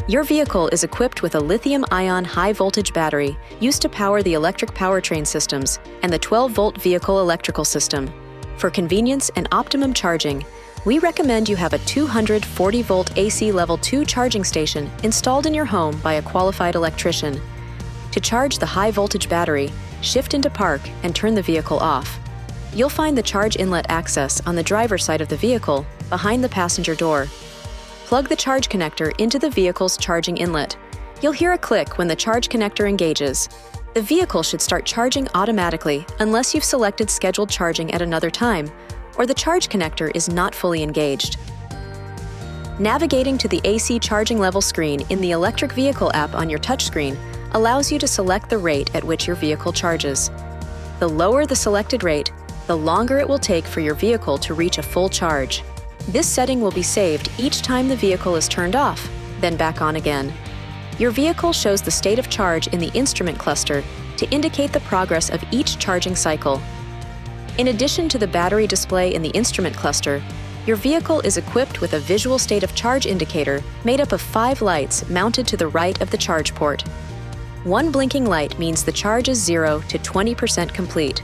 Your vehicle is equipped with a lithium-ion high-voltage battery used to power the electric powertrain systems and the 12-volt vehicle electrical system. For convenience and optimum charging, we recommend you have a 240-volt AC Level 2 charging station installed in your home by a qualified electrician. To charge the high-voltage battery, shift into park and turn the vehicle off. You'll find the charge inlet access on the driver's side of the vehicle, behind the passenger door. Plug the charge connector into the vehicle's charging inlet. You'll hear a click when the charge connector engages. The vehicle should start charging automatically unless you've selected scheduled charging at another time, or the charge connector is not fully engaged. Navigating to the AC charging level screen in the electric vehicle app on your touchscreen allows you to select the rate at which your vehicle charges. The lower the selected rate, the longer it will take for your vehicle to reach a full charge. This setting will be saved each time the vehicle is turned off, then back on again. Your vehicle shows the state of charge in the instrument cluster to indicate the progress of each charging cycle. In addition to the battery display in the instrument cluster, your vehicle is equipped with a visual state of charge indicator made up of 5 lights mounted to the right of the charge port. One blinking light means the charge is 0 to 20% complete.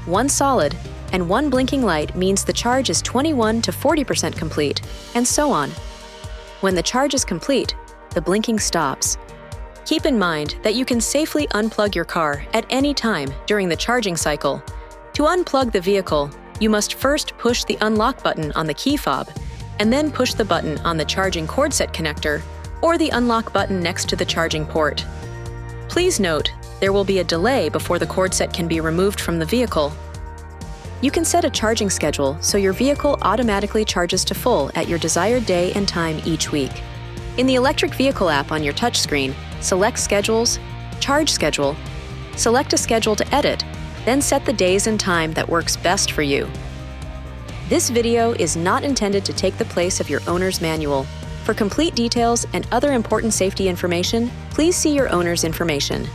One solid and one blinking light means the charge is 21 to 40% complete, and so on. When the charge is complete, the blinking stops. Keep in mind that you can safely unplug your car at any time during the charging cycle. To unplug the vehicle, you must first push the unlock button on the key fob, and then push the button on the charging cord set connector or the unlock button next to the charging port. Please note, there will be a delay before the cord set can be removed from the vehicle. You can set a charging schedule so your vehicle automatically charges to full at your desired day and time each week. In the electric vehicle app on your touchscreen, select Schedules, Charge Schedule, select a schedule to edit, then set the days and time that works best for you. This video is not intended to take the place of your owner's manual. For complete details and other important safety information, please see your owner's information.